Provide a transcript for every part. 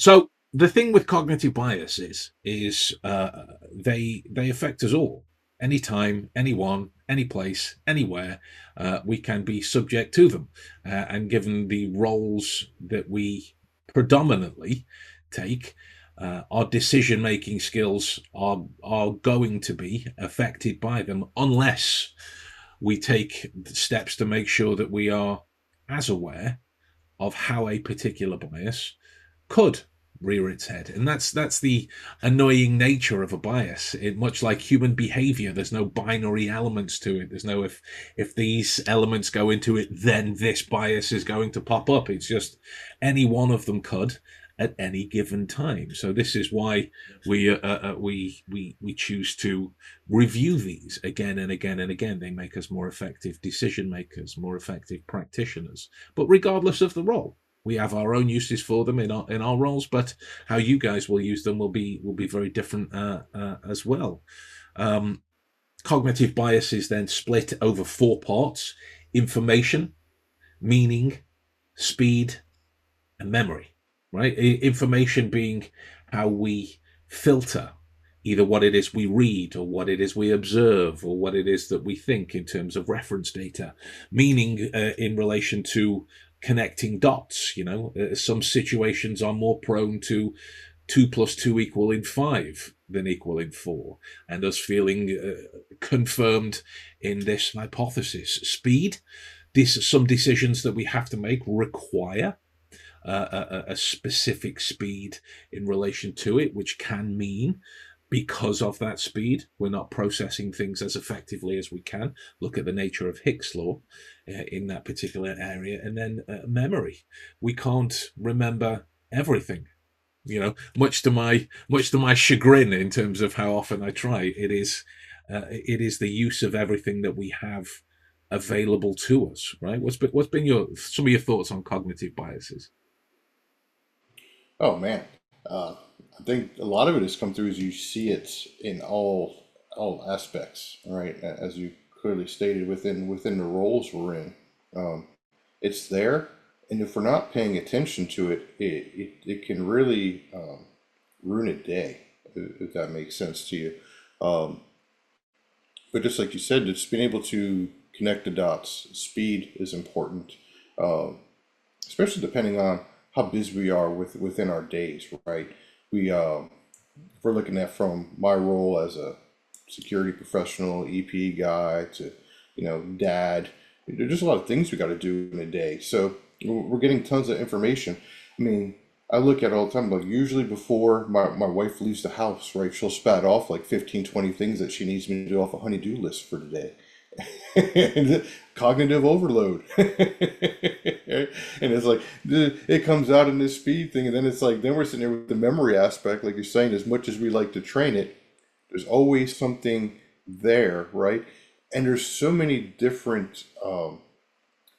So the thing with cognitive bias is they affect us all. Anytime, anyone, any place, anywhere, we can be subject to them. And given the roles that we predominantly take, our decision making skills are going to be affected by them unless we take steps to make sure that we are as aware of how a particular bias could rear its head. And that's the annoying nature of a bias. It, much like human behavior, there's no binary elements to it. There's no if these elements go into it, then this bias is going to pop up. It's just any one of them could at any given time. So this is why we choose to review these again and again and again. They make us more effective decision makers, more effective practitioners. But regardless of the role, we have our own uses for them in our roles, but how you guys will use them will be very different as well. Um, Cognitive bias is then split over four parts: information, meaning, speed, and memory. Right? Information being how we filter either what it is we read or what it is we observe or what it is that we think in terms of reference data. Meaning in relation to connecting dots. Some situations are more prone to 2 plus 2 equaling 5 than equaling 4, and us feeling confirmed in this hypothesis. Speed, some decisions that we have to make require a specific speed in relation to it, which can mean because of that speed, we're not processing things as effectively as we can. Look at the nature of Hicks' law in that particular area. And then memory. We can't remember everything. Much to my chagrin in terms of how often I try. It is the use of everything that we have available to us, right? What's been some of your thoughts on cognitive biases? Oh man, I think a lot of it has come through as you see it in all aspects, right? As you clearly stated within the roles we're in, it's there, and if we're not paying attention to it, it can really ruin a day, if that makes sense to you. Um, but just like you said, just being able to connect the dots, speed is important, um, especially depending on how busy we are within our days, right? We if we're looking at from my role as a security professional, EP guy to dad. There's just a lot of things we got to do in a day, so we're getting tons of information. I mean, I look at it all the time. Like usually before my wife leaves the house, right? She'll spat off like 15, 20 things that she needs me to do off a honey-do list for today. And cognitive overload. And it's like it comes out in this speed thing, and then it's like then we're sitting there with the memory aspect, like you're saying, as much as we like to train it, there's always something there, right? And there's so many different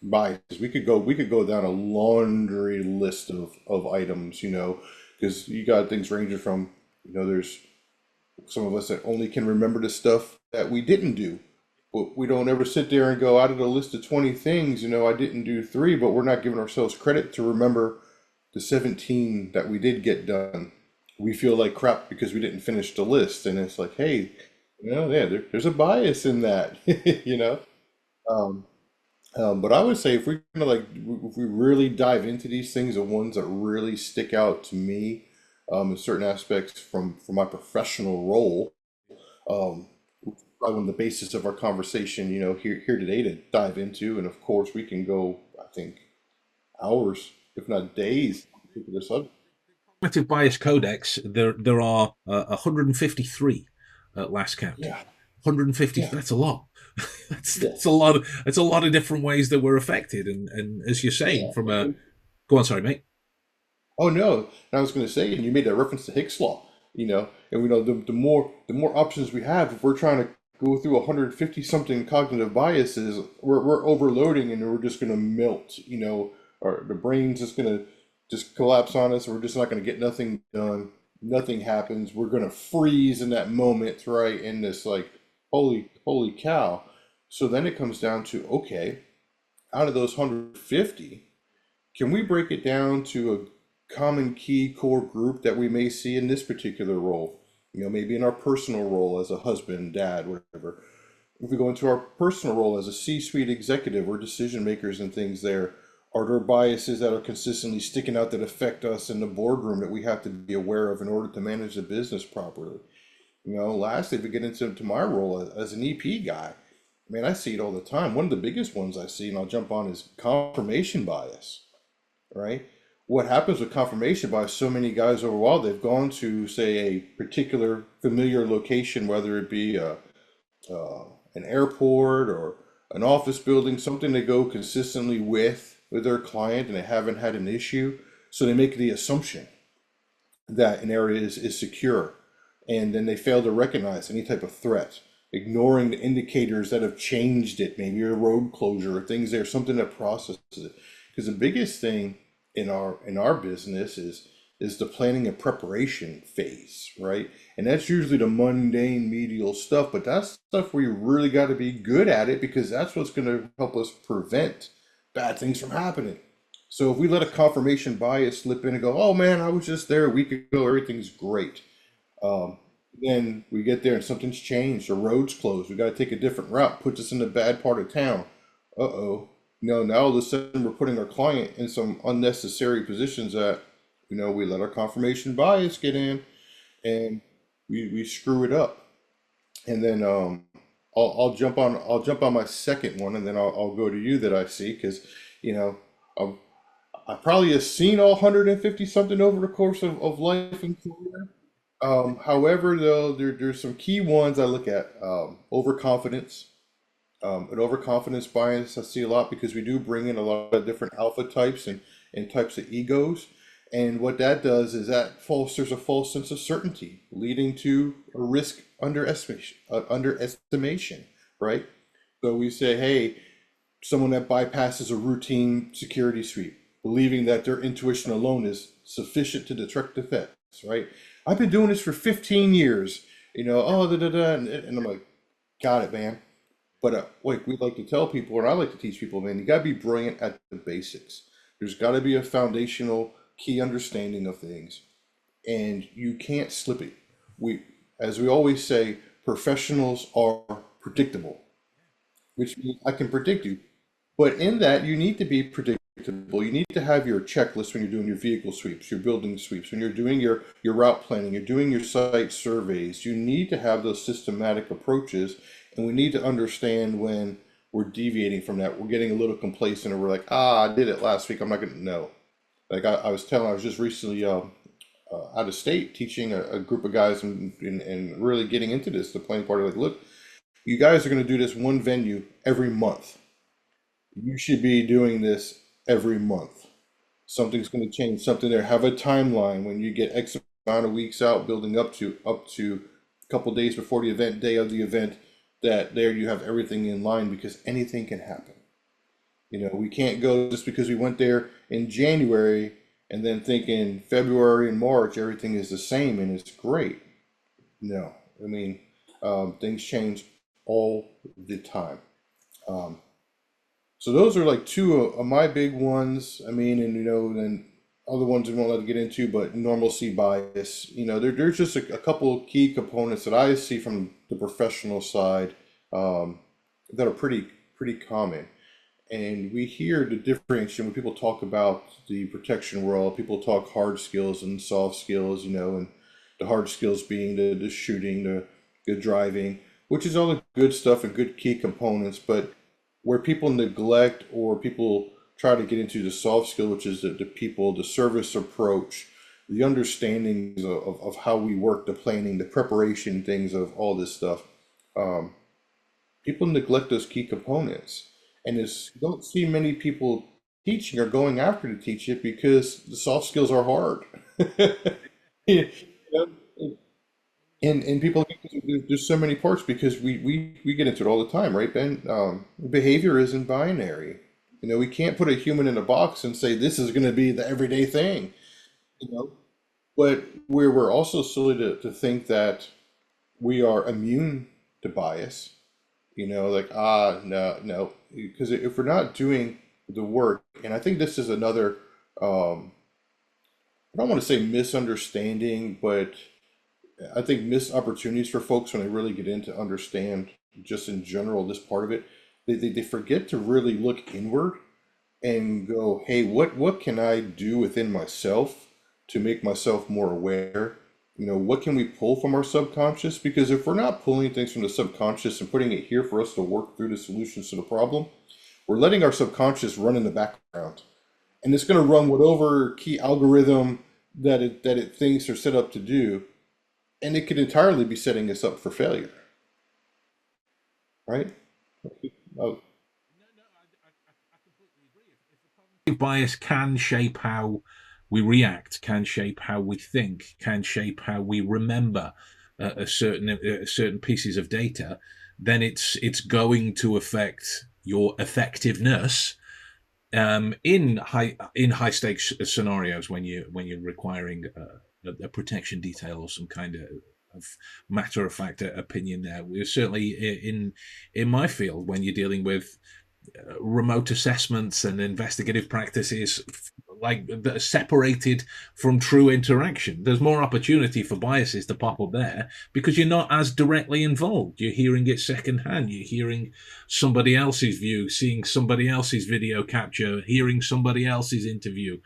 biases. We could go down a laundry list of items, because you got things ranging from, there's some of us that only can remember the stuff that we didn't do. But we don't ever sit there and go out of the list of 20 things, I didn't do three, but we're not giving ourselves credit to remember the 17 that we did get done. We feel like crap because we didn't finish the list. And it's like, hey, yeah, there's a bias in that, you know? Um, but I would say if we're gonna if we really dive into these things, the ones that really stick out to me, in certain aspects from my professional role, um, probably on the basis of our conversation, here today to dive into, and of course we can go, I think, hours, if not days, on a particular subject. Cognitive bias codex, there are 153 at last count. Yeah, 150. yeah, That's a lot. that's yeah, that's a lot. That's a lot of different ways that we're affected. And as you're saying, yeah. from a go on, sorry, mate. Oh no, and I was going to say, and you made that reference to Hicks law, and we know the more options we have, if we're trying to go through 150 something cognitive biases, we're overloading and we're just going to melt, or the brain's just going to just collapse on us. We're just not going to get nothing done. Nothing happens. We're going to freeze in that moment, right? In this like, holy cow. So then it comes down to, okay, out of those 150, can we break it down to common key core group that we may see in this particular role. Maybe in our personal role as a husband, dad, whatever. If we go into our personal role as a C-suite executive or decision makers and things there, are there biases that are consistently sticking out that affect us in the boardroom that we have to be aware of in order to manage the business properly? Lastly, if we get into my role as an EP guy, man, I see it all the time. One of the biggest ones I see, and I'll jump on, is confirmation bias, right? What happens with confirmation bias, so many guys over a while, they've gone to, say, a particular familiar location, whether it be an airport or an office building, something they go consistently with their client and they haven't had an issue. So they make the assumption that an area is secure, and then they fail to recognize any type of threat, ignoring the indicators that have changed it, maybe a road closure or things there, something that processes it. Because the biggest thing in our business is the planning and preparation phase, right? And that's usually the mundane medial stuff, but that's stuff where you really got to be good at it because that's what's going to help us prevent bad things from happening. So if we let a confirmation bias slip in and go, oh man, I was just there a week ago, everything's great. Um, then we get there and something's changed, the road's closed, we got to take a different route, puts us in a bad part of town. Uh-oh. Now all of a sudden we're putting our client in some unnecessary positions that, we let our confirmation bias get in and we screw it up. And then I'll jump on my second one and then I'll go to you that I see because, you know, I've, I probably have seen all 150 something over the course of life and career. However, though, there's some key ones I look at. Overconfidence. An overconfidence bias I see a lot because we do bring in a lot of different alpha types and types of egos. And what that does is that fosters a false sense of certainty, leading to a risk underestimation, right? So we say, hey, someone that bypasses a routine security sweep, believing that their intuition alone is sufficient to detect the threats, right? I've been doing this for 15 years, oh, da, da, da, and I'm like, got it, man. But like we like to tell people, and I like to teach people, man, you got to be brilliant at the basics. There's got to be a foundational key understanding of things, and you can't slip it. We, as we always say, professionals are predictable, which means I can predict you. But in that, you need to be predictable. You need to have your checklist when you're doing your vehicle sweeps, your building sweeps, when you're doing your route planning, you're doing your site surveys. You need to have those systematic approaches, and we need to understand when we're deviating from that. We're getting a little complacent, and we're like, I did it last week. I'm not going to know. Like I was just recently out of state teaching a group of guys and really getting into this, the planning part. Like, look, you guys are going to do this one venue every month. You should be doing this every month. Something's going to change. Something there. Have a timeline when you get X amount of weeks out, building up to a couple days before the event, day of the event. That there you have everything in line because anything can happen. We can't go just because we went there in January and then think in February and March everything is the same and it's great. No, I mean things change all the time. Um, So those are like two of my big ones. I mean, and then other ones we won't let to get into, but normalcy bias. There's just a couple of key components that I see from the professional side that are pretty common. And we hear the differentiation when people talk about the protection world. People talk hard skills and soft skills, and the hard skills being the shooting, the driving, which is all the good stuff and good key components. But where people neglect or people try to get into the soft skill, which is the people, the service approach, the understandings of how we work, the planning, the preparation, things of all this stuff. Um, People neglect those key components. And you don't see many people teaching or going after to teach it because the soft skills are hard. You know, and people there's so many parts because we get into it all the time, right, Ben? Behavior isn't binary. We can't put a human in a box and say this is going to be the everyday thing. You know, but we're also silly to think that we are immune to bias. Like no, no, because if we're not doing the work, and I think this is another um, I don't want to say misunderstanding, but I think missed opportunities for folks when they really get into understand just in general this part of it. They forget to really look inward and go, hey, what can I do within myself to make myself more aware? You know, what can we pull from our subconscious? Because if we're not pulling things from the subconscious and putting it here for us to work through the solutions to the problem, we're letting our subconscious run in the background. And it's going to run whatever key algorithm that it thinks are set up to do, and it could entirely be setting us up for failure, right? Oh, No, no, I completely agree. If a cognitive bias can shape how we react, can shape how we think, can shape how we remember certain pieces of data, then it's going to affect your effectiveness in high stakes scenarios when you're requiring a protection detail or some kind of matter of fact opinion. There, we're certainly in my field when you're dealing with remote assessments and investigative practices like that are separated from true interaction. There's more opportunity for biases to pop up there because you're not as directly involved. You're hearing it secondhand. You're hearing somebody else's view, seeing somebody else's video capture, hearing somebody else's interview,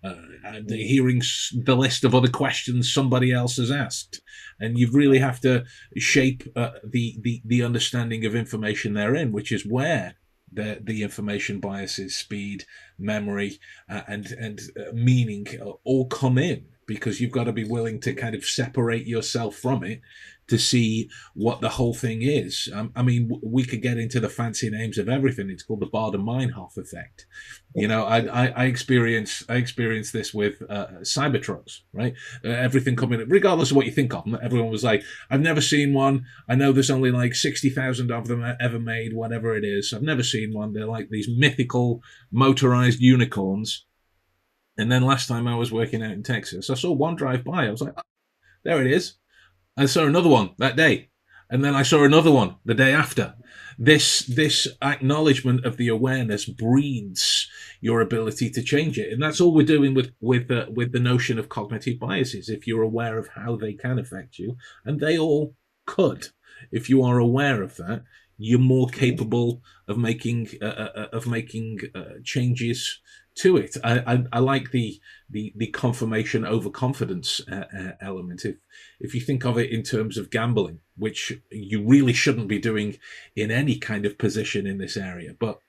and hearing the list of other questions somebody else has asked, and you really have to shape the understanding of information therein, which is where the information biases, speed, memory, and meaning all come in, because you've got to be willing to kind of separate yourself from it to see what the whole thing is. I mean, we could get into the fancy names of everything. It's called the Baader-Meinhof effect. You know, I experience this with Cybertrucks, right? Everything coming, regardless of what you think of them. Everyone was like, "I've never seen one. I know there's only like 60,000 of them ever made, whatever it is. I've never seen one. They're like these mythical motorized unicorns." And then last time I was working out in Texas, I saw one drive by. I was like, oh, "There it is." I saw another one that day, and then I saw another one the day after. This acknowledgement of the awareness breeds your ability to change it, and that's all we're doing with the notion of cognitive biases. If you're aware of how they can affect you, and they all could, if you are aware of that, you're more capable of making changes to it. I like the confirmation over confidence element. If you think of it in terms of gambling, which you really shouldn't be doing in any kind of position in this area, but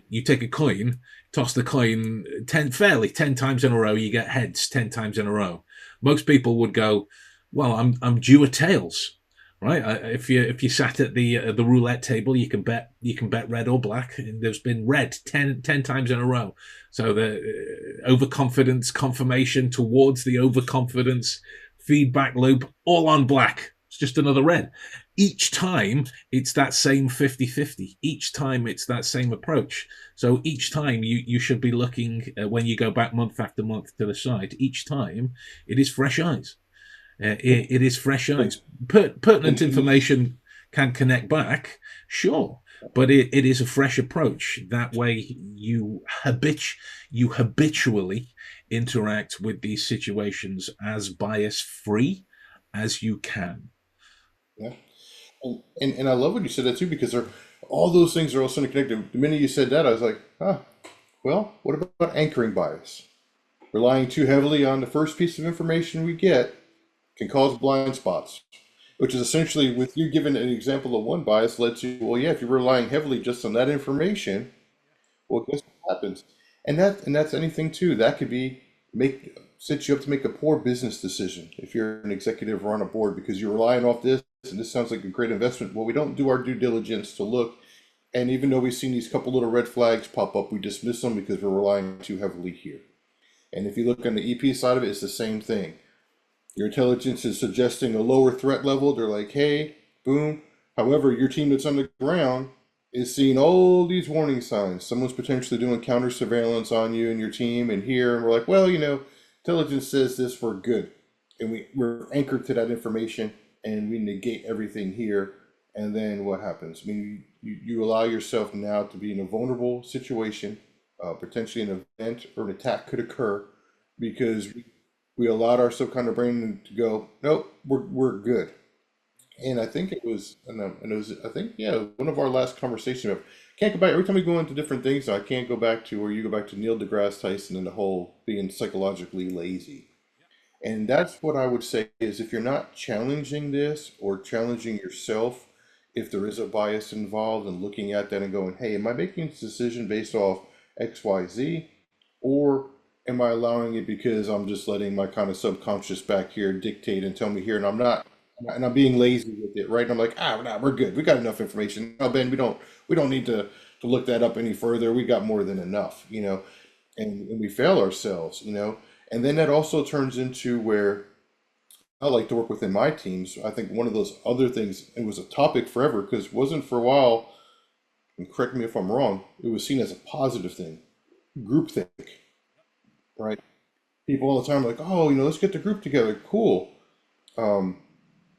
you take a coin, toss the coin 10 times in a row, you get heads 10 times in a row. Most people would go, well, I'm due a tails, right? If you sat at the roulette table, you can bet red or black, and there's been red 10 times in a row. So the overconfidence confirmation towards the overconfidence feedback loop, all on black. It's just another red. Each time it's that same 50-50. Each time it's that same approach. So each time you should be looking, when you go back month after month to the site, each time it is fresh eyes. It is fresh and, eyes. Pertinent and information can connect back, sure, but it is a fresh approach. That way, you habitually interact with these situations as bias free as you can. yeah, and I love when you said that too because they're all those things are also connected. The minute you said that, I was like, ah, well, what about anchoring bias? Relying too heavily on the first piece of information we get can cause blind spots, which is essentially with you giving an example of one bias led to, well, yeah, if you're relying heavily just on that information, well, guess what happens? And that's anything too. That could be make set you up to make a poor business decision if you're an executive or on a board because you're relying off this and this sounds like a great investment. Well, we don't do our due diligence to look, and even though we've seen these couple little red flags pop up, we dismiss them because we're relying too heavily here. And if you look on the EP side of it, it's the same thing. Your intelligence is suggesting a lower threat level. They're like, hey, boom. However, your team that's on the ground is seeing all these warning signs. Someone's potentially doing counter surveillance on you and your team and here. And we're like, well, intelligence says this, we're good. And we're anchored to that information and we negate everything here. And then what happens? I mean, you allow yourself now to be in a vulnerable situation. Potentially an event or an attack could occur because We allowed our subconscious brain to go, nope, we're good. And I think it was, and it was, I think, yeah, one of our last conversations of can't go back. Every time we go into different things, I can't go back to where you go back to Neil deGrasse Tyson and the whole being psychologically lazy. And that's what I would say is if you're not challenging this or challenging yourself, if there is a bias involved and looking at that and going, hey, am I making this decision based off X, Y, Z? Or am I allowing it because I'm just letting my kind of subconscious back here dictate and tell me here and I'm not and I'm being lazy with it, right? And I'm like, nah, we're good. We got enough information. No, Ben, we don't need to look that up any further. We got more than enough, and we fail ourselves. And then that also turns into where I like to work within my teams. I think one of those other things, it was a topic forever because it wasn't for a while, and correct me if I'm wrong, it was seen as a positive thing. Groupthink, right? People all the time are like, oh, let's get the group together. Cool. Um,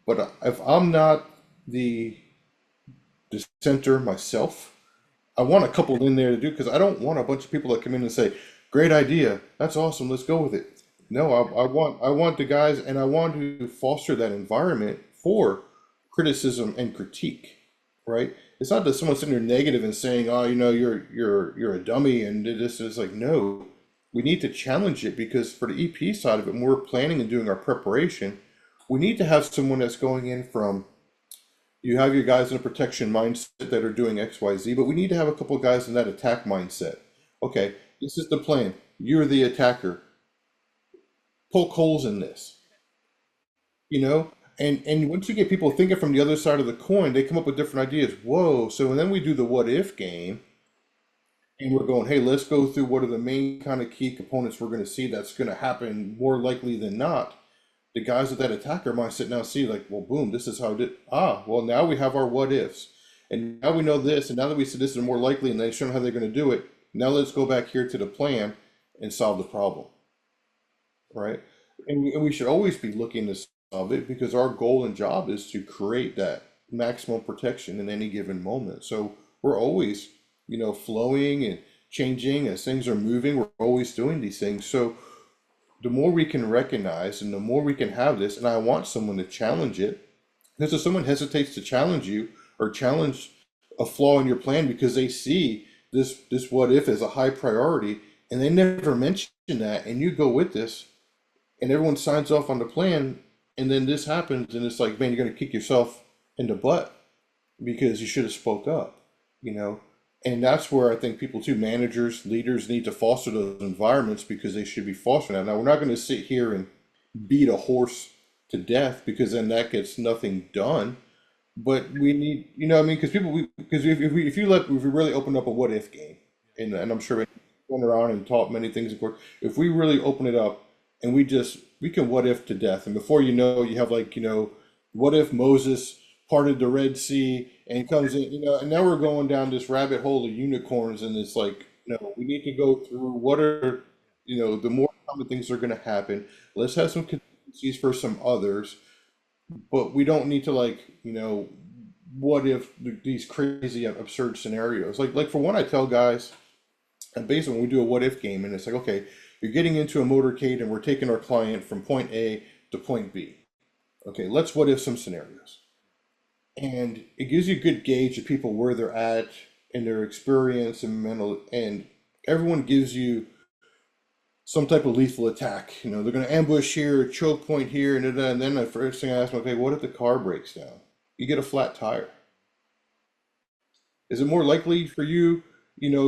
but if I'm not the dissenter myself, I want a couple in there to do because I don't want a bunch of people that come in and say, "Great idea, that's awesome, let's go with it." No, I want the guys, and I want to foster that environment for criticism and critique, right? It's not that someone's sitting there negative and saying, "Oh, you're a dummy," and this is like, no, we need to challenge it because for the EP side of it, when we're planning and doing our preparation, we need to have someone that's going in from you have your guys in a protection mindset that are doing X, Y, Z, but we need to have a couple of guys in that attack mindset. Okay, this is the plan. You're the attacker. Poke holes in this, you know? And once you get people thinking from the other side of the coin, they come up with different ideas. Whoa, so then we do the what if game, and we're going, hey, let's go through what are the main kind of key components we're going to see that's going to happen more likely than not. The guys with that attacker mindset now see like, well, boom, this is how it did. Well, now we have our what ifs, and now we know this, and now that we said this is more likely, and they show them how they're going to do it. Now let's go back here to the plan and solve the problem, right? And we should always be looking to solve it because our goal and job is to create that maximum protection in any given moment. So we're always, flowing and changing as things are moving. We're always doing these things. So the more we can recognize and the more we can have this, and I want someone to challenge it, because if someone hesitates to challenge you or challenge a flaw in your plan because they see this what if as a high priority and they never mention that and you go with this and everyone signs off on the plan and then this happens and it's like, man, you're going to kick yourself in the butt because you should have spoke up, you know? And that's where I think people too, managers, leaders need to foster those environments because they should be fostering that. Now, we're not going to sit here and beat a horse to death because then that gets nothing done. But we need, what I mean, because because if we really open up a what if game, and I'm sure we've gone around and taught many things, of course, if we really open it up and we can what if to death, and before you know, you have like, what if Moses parted the Red Sea and comes in, and now we're going down this rabbit hole of unicorns, and it's like, no, we need to go through what are, the more common things are going to happen. Let's have some contingencies for some others but we don't need to like what if these crazy absurd scenarios like for one I tell guys and basically when we do a what if game and it's like okay you're getting into a motorcade and we're taking our client from point A to point B, okay, let's what if some scenarios, and it gives you a good gauge of people where they're at in their experience and mental, and everyone gives you some type of lethal attack. They're going to ambush here, choke point here, and then the first thing I ask them, okay, what if the car breaks down? You get a flat tire. Is it more likely for you,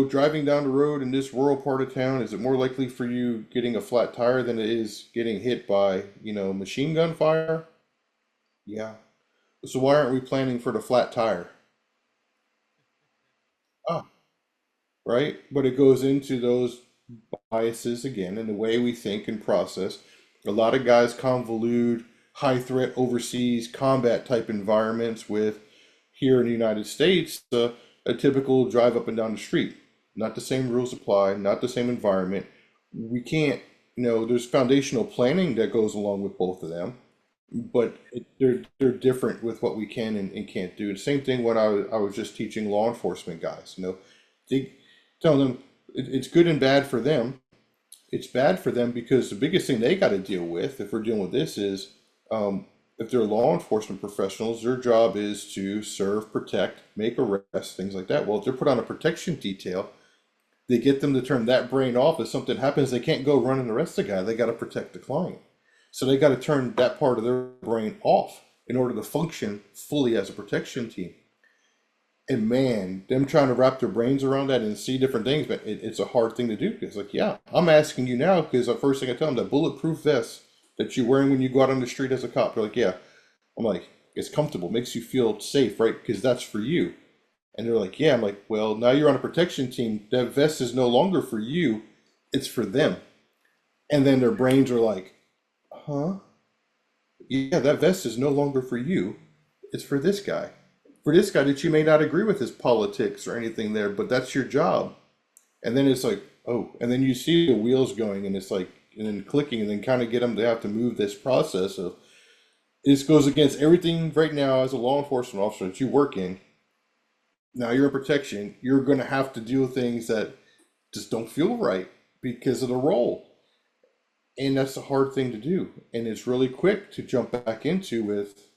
driving down the road in this rural part of town, is it more likely for you getting a flat tire than it is getting hit by, machine gun fire? Yeah. So why aren't we planning for the flat tire? Ah, right? But it goes into those biases again in the way we think and process. A lot of guys convolute high threat overseas combat type environments with here in the United States, a typical drive up and down the street. Not the same rules apply, not the same environment. We can't, there's foundational planning that goes along with both of them, but they're different with what we can and can't do. The same thing when I was just teaching law enforcement guys, they tell them it's good and bad for them it's bad for them because the biggest thing they got to deal with, if we're dealing with this, is if they're law enforcement professionals, their job is to serve, protect, make arrests, things like that. Well, if they're put on a protection detail, they get them to turn that brain off. If something happens, they can't go run and arrest the guy. They got to protect the client. So they got to turn that part of their brain off in order to function fully as a protection team. And man, them trying to wrap their brains around that and see different things, but it's a hard thing to do. It's like, yeah, I'm asking you now because the first thing I tell them, that bulletproof vest that you're wearing when you go out on the street as a cop, they're like, yeah. I'm like, it's comfortable, makes you feel safe, right? Because that's for you. And they're like, yeah. I'm like, well, now you're on a protection team. That vest is no longer for you, it's for them. And then their brains are like, huh? Yeah, that vest is no longer for you. It's for this guy. For this guy that you may not agree with his politics or anything there, but that's your job. And then it's like, oh, and then you see the wheels going and it's like, and then clicking and then kind of get them to have to move this process of, this goes against everything right now as a law enforcement officer that you work in. Now you're in protection. You're going to have to do things that just don't feel right because of the role. And that's a hard thing to do. And it's really quick to jump back into with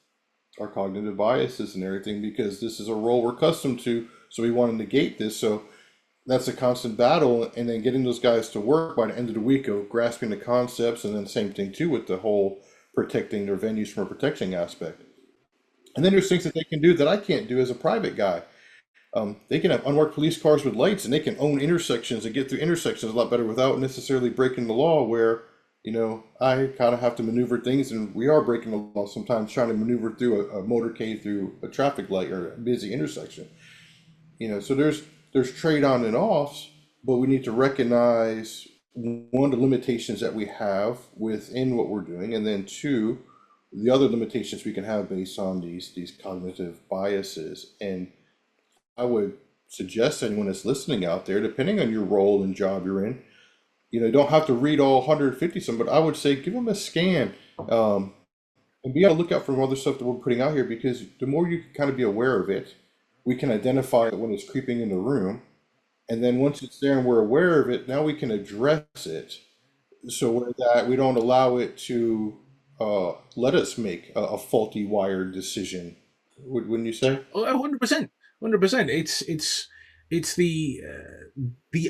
our cognitive biases and everything because this is a role we're accustomed to. So we want to negate this. So that's a constant battle. And then getting those guys to work by the end of the week of grasping the concepts. And then same thing too with the whole protecting their venues from a protection aspect. And then there's things that they can do that I can't do as a private guy. They can have unmarked police cars with lights, and they can own intersections and get through intersections a lot better without necessarily breaking the law. Where I kind of have to maneuver things, and we are breaking the law sometimes, trying to maneuver through a motorcade through a traffic light or a busy intersection. So there's trade on and offs, but we need to recognize one, the limitations that we have within what we're doing, and then two, the other limitations we can have based on these cognitive biases. And I would suggest anyone that's listening out there, depending on your role and job you're in, you don't have to read all 150 some, but I would say give them a scan, and be on the lookout for other stuff that we're putting out here because the more you can kind of be aware of it, we can identify it when it's creeping in the room. And then once it's there and we're aware of it, now we can address it. So that we don't allow it to let us make a faulty wired decision. Wouldn't you say? Oh, 100%, 100%. It's the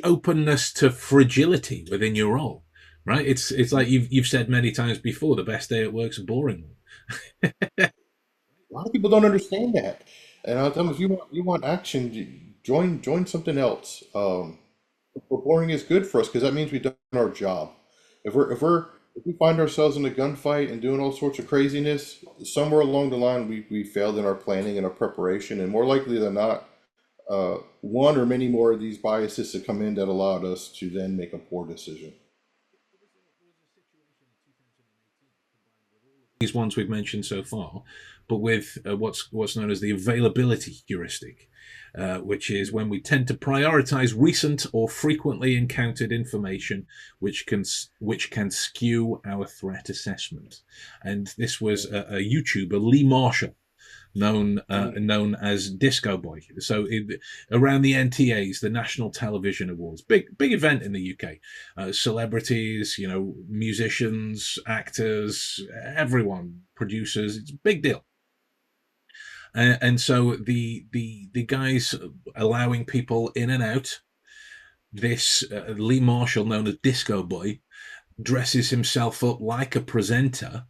openness to fragility within your role, right? It's like you've said many times before. The best day at work's a boring one. A lot of people don't understand that. And I'll tell them if you want action, join something else. Boring is good for us because that means we've done our job. If we find ourselves in a gunfight and doing all sorts of craziness, somewhere along the line we failed in our planning and our preparation, and more likely than not, one or many more of these biases to come in that allowed us to then make a poor decision. These ones we've mentioned so far, but with what's known as the availability heuristic, which is when we tend to prioritize recent or frequently encountered information, which can skew our threat assessment. And this was a YouTuber, Lee Marshall, known as Disco Boy. So around the NTAs, the National Television Awards, big event in the UK. Celebrities, musicians, actors, everyone, producers. It's a big deal. And so the guys allowing people in and out. This Lee Marshall, known as Disco Boy, dresses himself up like a presenter,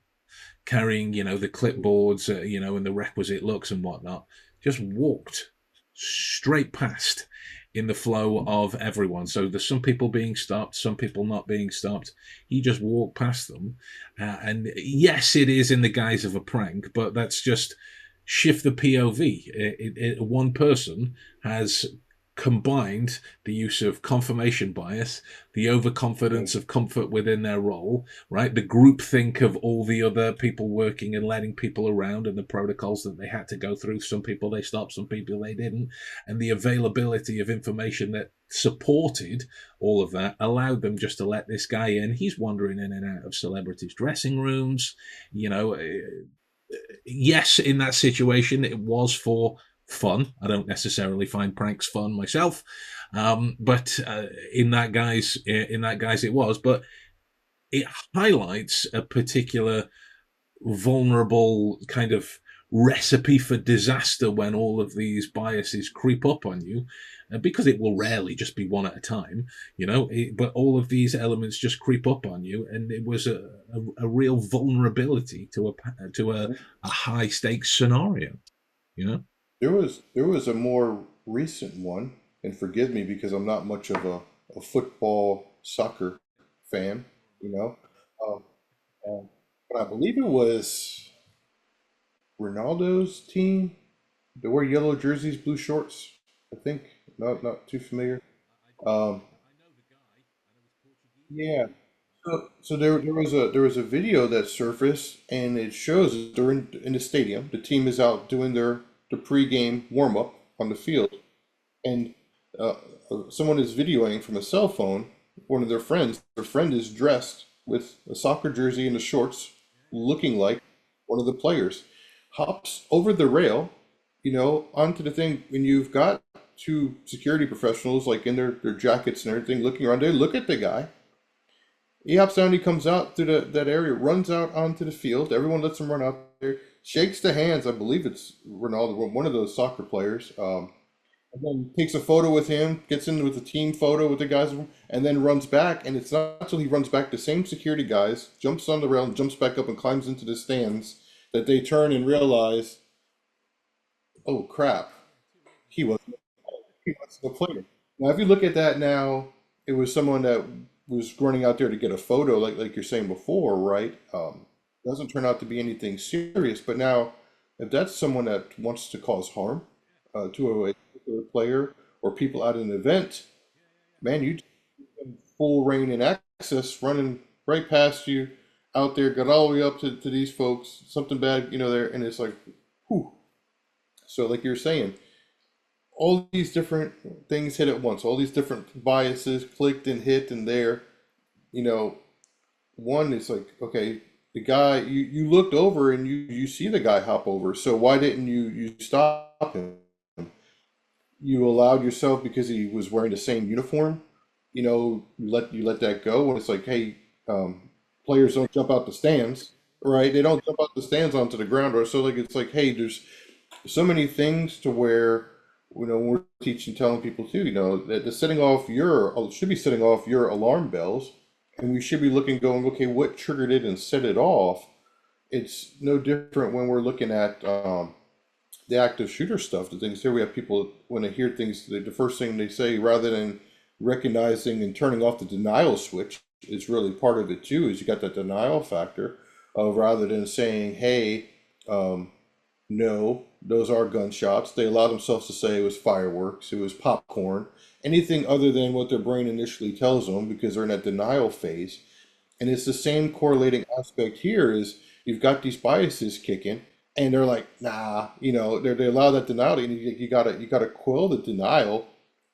carrying, the clipboards, and the requisite looks and whatnot, just walked straight past in the flow of everyone. So there's some people being stopped, some people not being stopped. He just walked past them. And yes, it is in the guise of a prank, but that's just shift the POV. One person has combined the use of confirmation bias, the overconfidence of comfort within their role, right? The groupthink of all the other people working and letting people around and the protocols that they had to go through. Some people they stopped, some people they didn't. And the availability of information that supported all of that allowed them just to let this guy in. He's wandering in and out of celebrities' dressing rooms. Yes, in that situation, it was for fun. I don't necessarily find pranks fun myself, But in that guise it was. But it highlights a particular vulnerable kind of recipe for disaster when all of these biases creep up on you, because it will rarely just be one at a time, but all of these elements just creep up on you, and it was a real vulnerability to a high stakes scenario, you know. There was a more recent one, and forgive me because I'm not much of a football soccer fan, you know. Um, but I believe it was Ronaldo's team. They wear yellow jerseys, blue shorts. I think not too familiar. Um, yeah. So there was a video that surfaced, and it shows they're in the stadium. The team is out doing their pregame warm up on the field, and uh, someone is videoing from a cell phone. One of their friends. Their friend is dressed with a soccer jersey and the shorts, looking like one of the players. Hops over the rail, onto the thing, and you've got two security professionals like in their jackets and everything, looking around. They look at the guy. He hops down, he comes out through that area, runs out onto the field. Everyone lets him run out there, shakes the hands. I believe it's Ronaldo, one of those soccer players. And then takes a photo with him, gets in with the team photo with the guys, and then runs back. And it's not until he runs back, the same security guys, jumps on the rail and jumps back up and climbs into the stands, that they turn and realize, oh crap, he was he wants to play. Now, if you look at that now, it was someone that was running out there to get a photo, like you're saying before, right? Doesn't turn out to be anything serious. But now, if that's someone that wants to cause harm to a particular player or people at an event, man, you full reign and access running right past you out there, got all the way up to these folks, something bad, there, and it's like, whew. So, like you're saying, all these different things hit at once, all these different biases clicked and hit and there, you know, one is like, okay, the guy you looked over and you see the guy hop over, so why didn't you stop him? You allowed yourself because he was wearing the same uniform, you let that go when it's like, hey, players don't jump out the stands, right? They don't jump out the stands onto the ground, or so like it's like, hey, there's so many things to where we're teaching telling people too, that the setting off your should be setting off your alarm bells, and we should be looking going, okay, what triggered it and set it off. It's no different when we're looking at the active shooter stuff, the things here. We have people when they hear things, the first thing they say, rather than recognizing and turning off the denial switch, is really part of it too, is you got that denial factor of, rather than saying, hey, um, no, those are gunshots. They allow themselves to say it was fireworks, it was popcorn, anything other than what their brain initially tells them, because they're in that denial phase. And it's the same correlating aspect here is you've got these biases kicking, and they're like, nah, they allow that denial, and you gotta quell the denial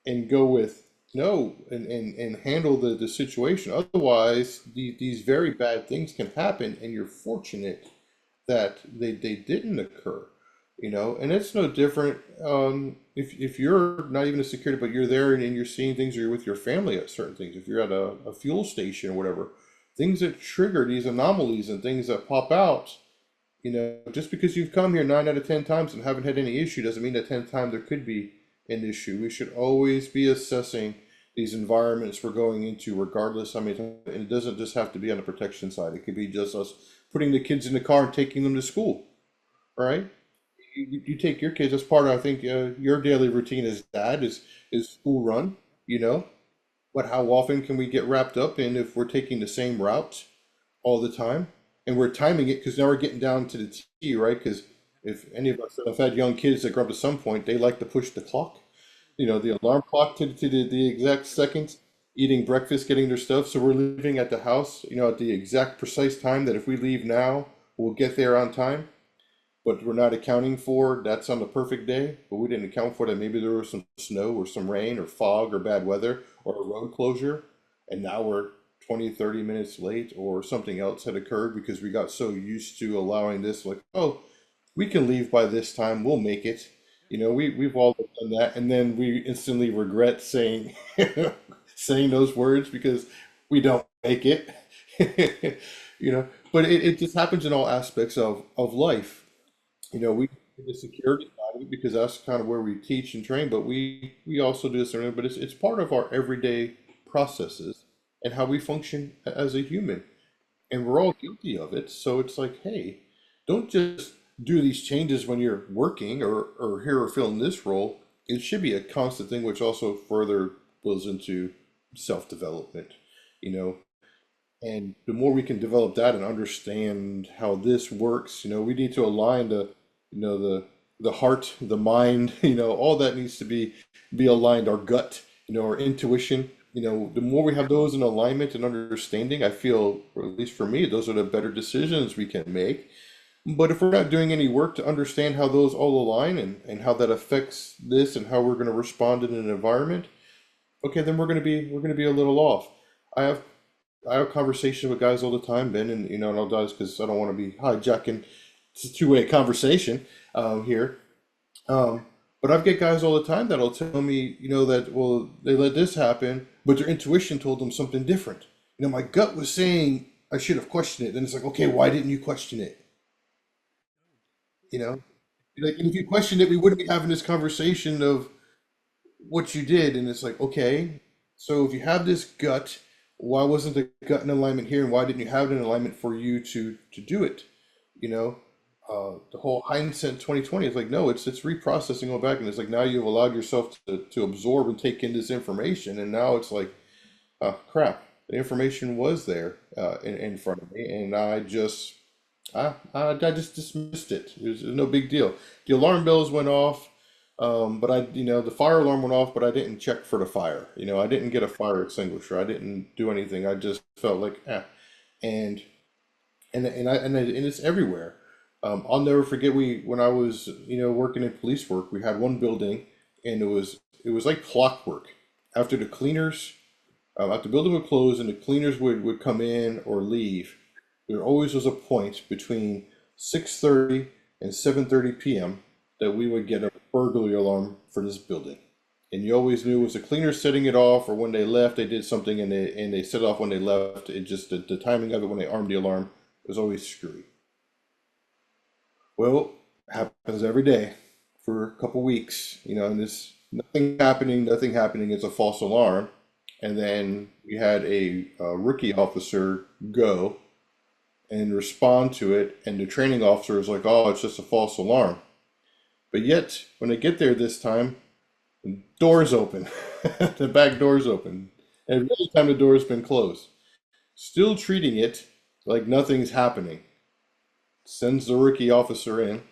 and go with no, and handle the situation. Otherwise, these very bad things can happen, and you're fortunate that they didn't occur, and it's no different if you're not even a security, but you're there and you're seeing things, or you're with your family at certain things, if you're at a fuel station or whatever, things that trigger these anomalies and things that pop out, just because you've come here 9 out of 10 times and haven't had any issue doesn't mean that 10th time there could be an issue. We should always be assessing these environments we're going into, regardless how many times. And it doesn't just have to be on the protection side. It could be just us putting the kids in the car and taking them to school, right? You take your kids as part of, I think, your daily routine as dad is school run, you know. But how often can we get wrapped up in if we're taking the same route all the time, and we're timing it, because now we're getting down to the T, right? Because if any of us have had young kids that grow up at some point, they like to push the clock, the alarm clock to the exact seconds, eating breakfast, getting their stuff. So we're leaving at the house, at the exact precise time that if we leave now, we'll get there on time. But we're not accounting for that's on the perfect day, but we didn't account for that maybe there was some snow or some rain or fog or bad weather or a road closure, and now we're 20, 30 minutes late, or something else had occurred because we got so used to allowing this, like, oh, we can leave by this time, we'll make it. we've all done that, and then we instantly regret saying saying those words because we don't make it. But it just happens in all aspects of life. We do the security side of it because that's kind of where we teach and train, but we also do this, but it's part of our everyday processes and how we function as a human, and we're all guilty of it. So it's like, hey, don't just do these changes when you're working or here or filling this role. It should be a constant thing, which also further goes into self-development, you know. And the more we can develop that and understand how this works, we need to align the heart, the mind, all that needs to be aligned. Our gut, our intuition, the more we have those in alignment and understanding, I feel, or at least for me, those are the better decisions we can make. But if we're not doing any work to understand how those all align and how that affects this and how we're going to respond in an environment, okay, then we're going to be a little off. I have I have conversations with guys all the time, Ben, and and I'll dive because I don't want to be hijacking. It's a two-way conversation here. Um, but I've get guys all the time that'll tell me, that well, they let this happen, but their intuition told them something different. My gut was saying I should have questioned it. Then it's like, okay, why didn't you question it? You know, like, and if you questioned it, we wouldn't be having this conversation of what you did. And it's like, okay, so if you have this gut, why wasn't the gut in alignment here, and why didn't you have it in alignment for you to do it? You know, the whole hindsight 2020 is like, no, it's reprocessing, going back, and it's like now you've allowed yourself to absorb and take in this information, and now it's like, oh crap, the information was there in front of me, and I just dismissed it. It was no big deal. The alarm bells went off, but the fire alarm went off, but I didn't check for the fire. I didn't get a fire extinguisher. I didn't do anything. I just felt like, and and it's everywhere. I'll never forget when I was working in police work. We had one building, and it was like clockwork. After the cleaners After the building would close and the cleaners would come in or leave, there always was a point between 6:30 and 7:30 p.m. that we would get a burglary alarm for this building. And you always knew it was the cleaners setting it off, or when they left, they did something and they set it off when they left. It just the timing of it when they armed the alarm was always screwy. Well, it happens every day for a couple weeks, and this nothing happening. It's a false alarm. And then we had a rookie officer go and respond to it, and the training officer is like, "Oh, it's just a false alarm." But yet, when they get there this time, the door's open, the back door's open. Every other time the door's been closed. Still treating it like nothing's happening. Sends the rookie officer in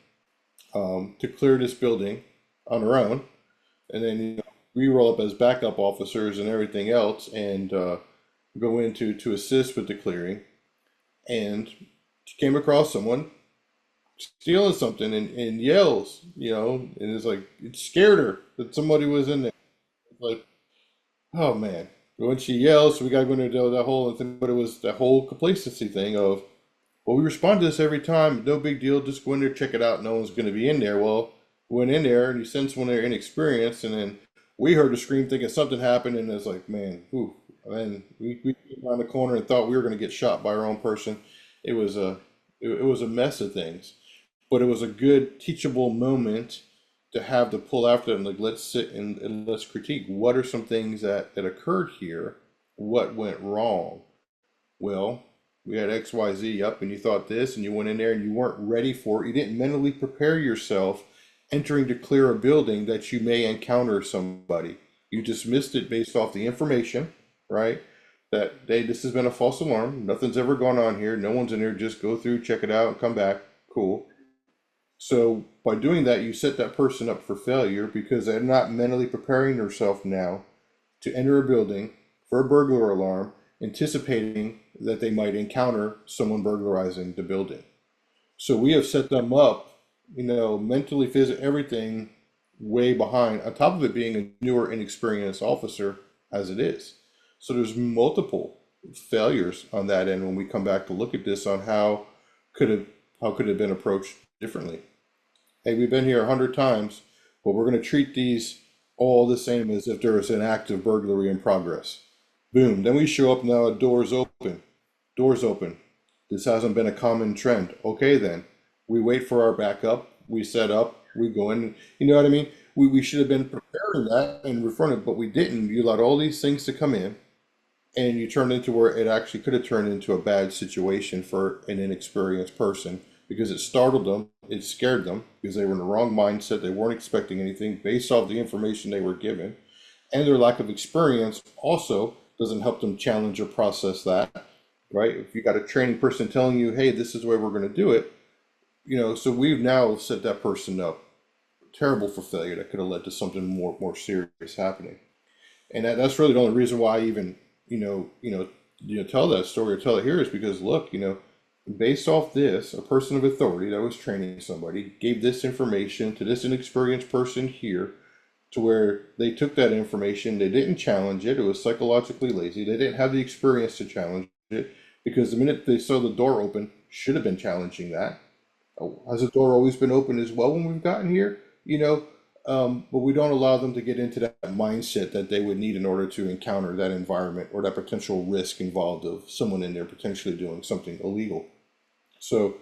to clear this building on her own, and then we roll up as backup officers and everything else, and go in to assist with the clearing. And she came across someone stealing something and yells, and it's like it scared her that somebody was in there. Like, oh man. When she yells, so we got to go into that whole thing, but it was that whole complacency thing of, well, we respond to this every time, no big deal, just go in there, check it out, no one's going to be in there. Well, we went in there and you send someone there inexperienced, and then we heard a scream thinking something happened, and it's like, man, whew. And we came around the corner and thought we were going to get shot by our own person. It was a mess of things, but it was a good teachable moment to have to pull after it and like let's sit and let's critique what are some things that occurred here, what went wrong. Well, we had XYZ up, and you thought this, and you went in there and you weren't ready for it. You didn't mentally prepare yourself entering to clear a building that you may encounter somebody. You dismissed it based off the information, right? That, hey, this has been a false alarm. Nothing's ever gone on here. No one's in here. Just go through, check it out, and come back. Cool. So by doing that, you set that person up for failure because they're not mentally preparing themselves now to enter a building for a burglar alarm, anticipating that they might encounter someone burglarizing the building. So we have set them up, mentally, physically, everything way behind, on top of it being a newer, inexperienced officer as it is. So there's multiple failures on that end when we come back to look at this on could have how could it have been approached differently. Hey, we've been here 100 times. but we're going to treat these all the same as if there is an active burglary in progress. Boom. Then we show up now, doors open. Doors open. This hasn't been a common trend. Okay, then. We wait for our backup. We set up. We go in. You know what I mean? We should have been preparing that and in front of, but we didn't. You allowed all these things to come in, and you turned into where it actually could have turned into a bad situation for an inexperienced person because it startled them, it scared them because they were in the wrong mindset. They weren't expecting anything based off the information they were given, and their lack of experience also doesn't help them challenge or process that, right? If you got a training person telling you, hey, this is the way we're going to do it, so we've now set that person up terrible for failure that could have led to something more serious happening. And that's really the only reason why I even tell that story or tell it here is because look, based off this, a person of authority that was training somebody gave this information to this inexperienced person here, to where they took that information, they didn't challenge it, it was psychologically lazy, they didn't have the experience to challenge it, because the minute they saw the door open, should have been challenging that. Has the door always been open as well when we've gotten here? But we don't allow them to get into that mindset that they would need in order to encounter that environment or that potential risk involved of someone in there potentially doing something illegal. So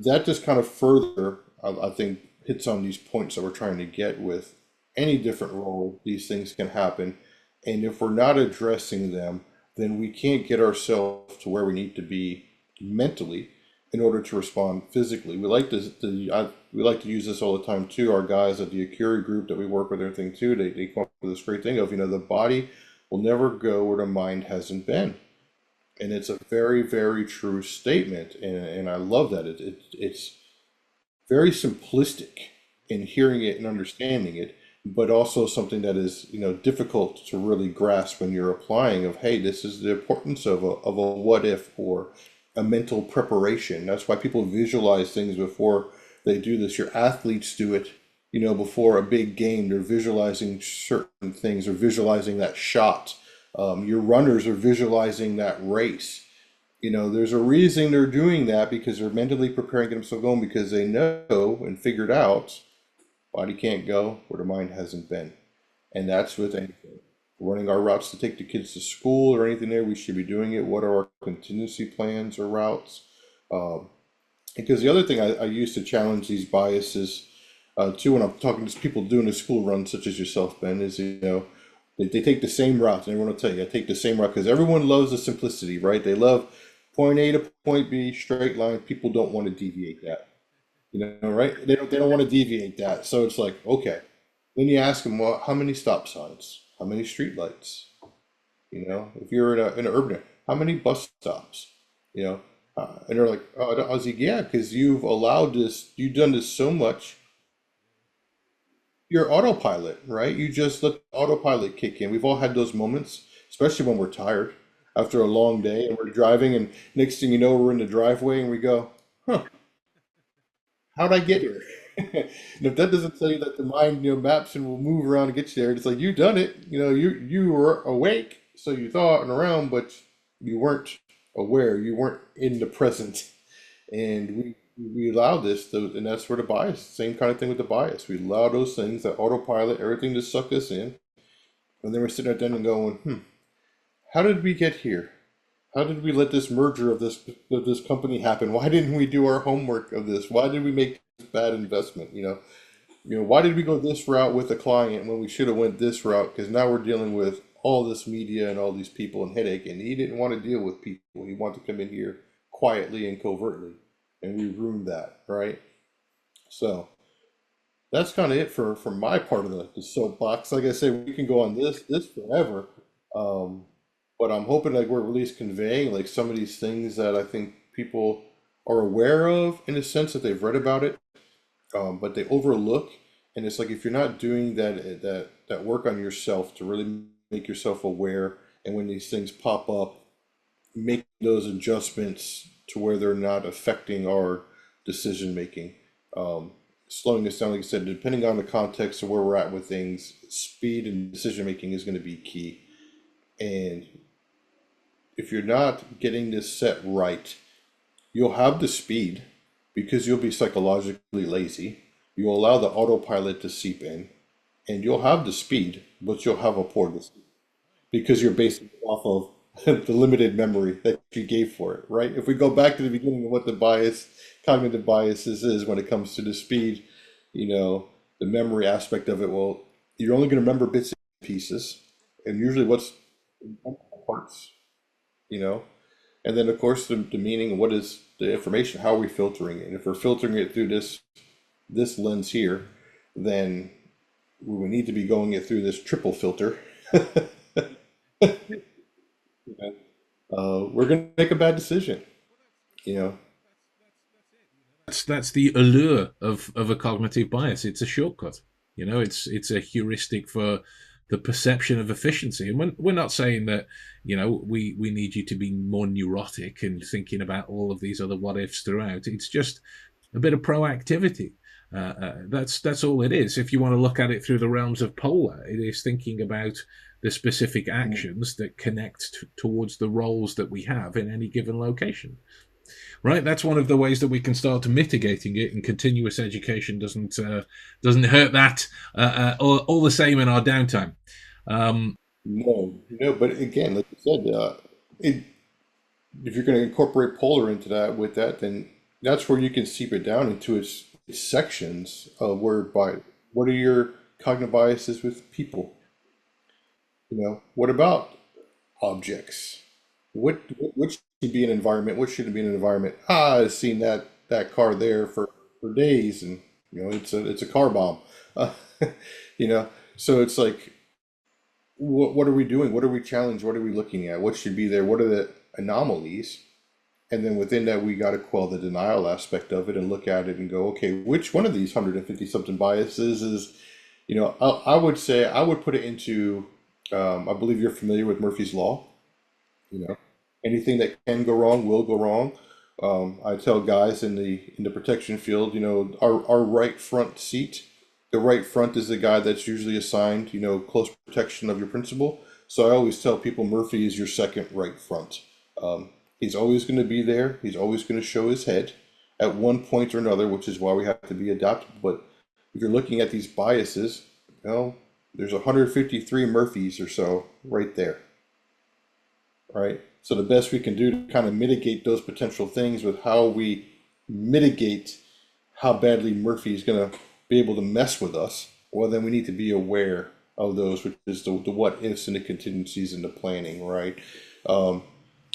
that just kind of further, I think, hits on these points that we're trying to get with any different role. These things can happen. And if we're not addressing them, then we can't get ourselves to where we need to be mentally in order to respond physically. We like to use this all the time too. Our guys at the Akiri group that we work with, everything too, they come up with this great thing of, the body will never go where the mind hasn't been. And it's a very, very true statement. And I love that. It's very simplistic in hearing it and understanding it, but also something that is, difficult to really grasp when you're applying of, hey, this is the importance of a what if or a mental preparation. That's why people visualize things before they do this. Your athletes do it, before a big game. They're visualizing certain things or visualizing that shot. Your runners are visualizing that race. There's a reason they're doing that because they're mentally preparing themselves going because they know and figured out body can't go where the mind hasn't been. And that's with anything. Running our routes to take the kids to school or anything there, we should be doing it. What are our contingency plans or routes? Because the other thing I use to challenge these biases too, when I'm talking to people doing a school run, such as yourself, Ben, is they take the same route, and everyone will tell you, I take the same route because everyone loves the simplicity, right? They love point A to point B, straight line. People don't want to deviate that, right? They don't want to deviate that. So it's like, okay. Then you ask them, well, how many stop signs? How many street lights? If you're in an urban area, how many bus stops? You know, and they're like, oh, I was like, yeah, because you've allowed this, you've done this so much. You're autopilot, right? You just let autopilot kick in. We've all had those moments, especially when we're tired after a long day and we're driving, and next thing you know, we're in the driveway and we go, huh, how'd I get here? And if that doesn't tell you that the mind, maps and will move around and get you there, it's like you done it. You were awake, so you thought and around, but you weren't aware. You weren't in the present. And we allow this, and that's where the bias. Same kind of thing with the bias. We allow those things, that autopilot, everything to suck us in, and then we're sitting at the end and going, how did we get here? How did we let this merger of this company happen? Why didn't we do our homework of this? Why did we make this bad investment? Why did we go this route with a client when we should have went this route? Because now we're dealing with all this media and all these people and headache, and he didn't want to deal with people. He wanted to come in here quietly and covertly, and we ruined that, right? So that's kind of it for my part of the soapbox. Like I said, we can go on this forever. Um, but I'm hoping like we're at least conveying like some of these things that I think people are aware of in a sense that they've read about it, but they overlook. And it's like if you're not doing that work on yourself to really make yourself aware, and when these things pop up, make those adjustments to where they're not affecting our decision making. Slowing this down, like I said, depending on the context of where we're at with things, speed and decision making is going to be key. And if you're not getting this set right, you'll have the speed because you'll be psychologically lazy. You'll allow the autopilot to seep in. and you'll have the speed, but you'll have a poor decision because you're basing it off of the limited memory that you gave for it, right? If we go back to the beginning of what the cognitive biases is when it comes to the speed, you know, the memory aspect of it, well, you're only going to remember bits and pieces, and usually what's parts, you know, and then of course the meaning, what is the information, how are we filtering it? And if we're filtering it through this lens here, then we would need to be going it through this triple filter. We're going to make a bad decision, you know. That's the allure of a cognitive bias. It's a shortcut. It's a heuristic for the perception of efficiency. And we're not saying that, we need you to be more neurotic and thinking about all of these other what ifs throughout. It's just a bit of proactivity. That's all it is. If you want to look at it through the realms of P.O.L.A.R, it is thinking about the specific actions that connect towards the roles that we have in any given location. Right, that's one of the ways that we can start mitigating it, and continuous education doesn't hurt that all the same in our downtime. No, no, but again, like you said, it, if you're going to incorporate polar into that with that, then that's where you can seep it down into its sections of where by what are your cognitive biases with people? You know, what about objects? What should be an environment? What shouldn't be an environment? Ah, I've seen that car there for days, and it's a car bomb. Uh, you know, so it's like, what are we doing? What are we challenged? What are we looking at? What should be there? What are the anomalies? And then within that, we got to quell the denial aspect of it and look at it and go, okay, which one of these 150 something biases is, I would say I would put it into, I believe you're familiar with Murphy's Law. You know, anything that can go wrong will go wrong. I tell guys in the protection field, our right front seat, the right front is the guy that's usually assigned, close protection of your principal. So I always tell people Murphy is your second right front. He's always going to be there. He's always going to show his head at one point or another, which is why we have to be adaptable. But if you're looking at these biases, there's 153 Murphys or so right there, right? So the best we can do to kind of mitigate those potential things with how we mitigate how badly Murphy is going to be able to mess with us, well, then we need to be aware of those, which is the what ifs and the contingencies and the planning, right? Um,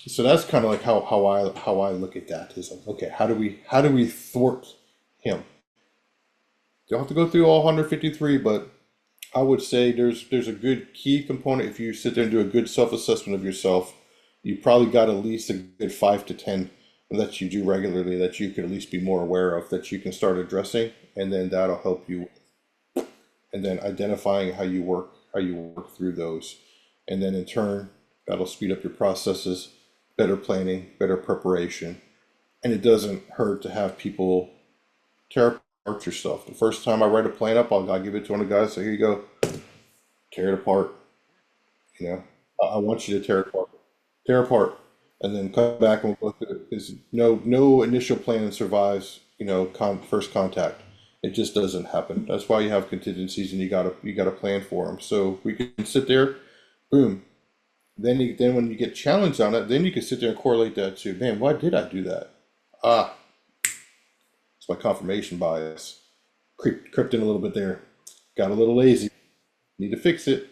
so that's kind of like how I look at that is like, okay, how do we thwart him? You don't have to go through all 153, but I would say there's a good key component. If you sit there and do a good self-assessment of yourself, you probably got at least a good 5 to 10 that you do regularly that you can at least be more aware of that you can start addressing, and then that'll help you. And then identifying how you work through those, and then in turn that'll speed up your processes, better planning, better preparation, and it doesn't hurt to have people tear apart your stuff. The first time I write a plan up, I'll give it to one of the guys. So here you go, tear it apart. You know, I want you to tear apart, and then come back and we'll go through it. Because no initial plan survives. First contact. It just doesn't happen. That's why you have contingencies, and you gotta plan for them. So we can sit there, boom. Then when you get challenged on it, then you can sit there and correlate that to, man, why did I do that? Ah, it's my confirmation bias. Crept in a little bit there. Got a little lazy. Need to fix it.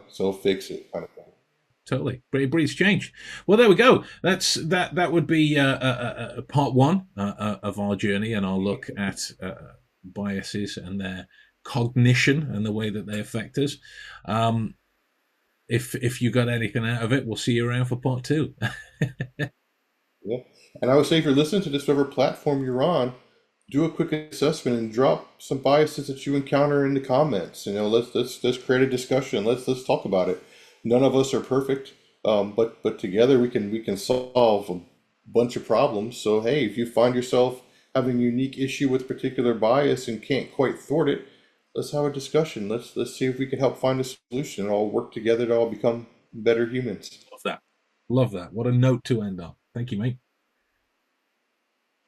So fix it kind of thing. Totally, but it breeds change. Well, there we go. That would be part one of our journey and our look at biases and their cognition and the way that they affect us. If you got anything out of it, we'll see you around for part two. Yeah. And I would say if you're listening to this, whatever platform you're on, do a quick assessment and drop some biases that you encounter in the comments. Let's create a discussion. Let's talk about it. None of us are perfect, but together we can solve a bunch of problems. So hey, if you find yourself having a unique issue with a particular bias and can't quite thwart it, let's have a discussion. Let's see if we can help find a solution and all work together to all become better humans. Love that. Love that. What a note to end on. Thank you, mate.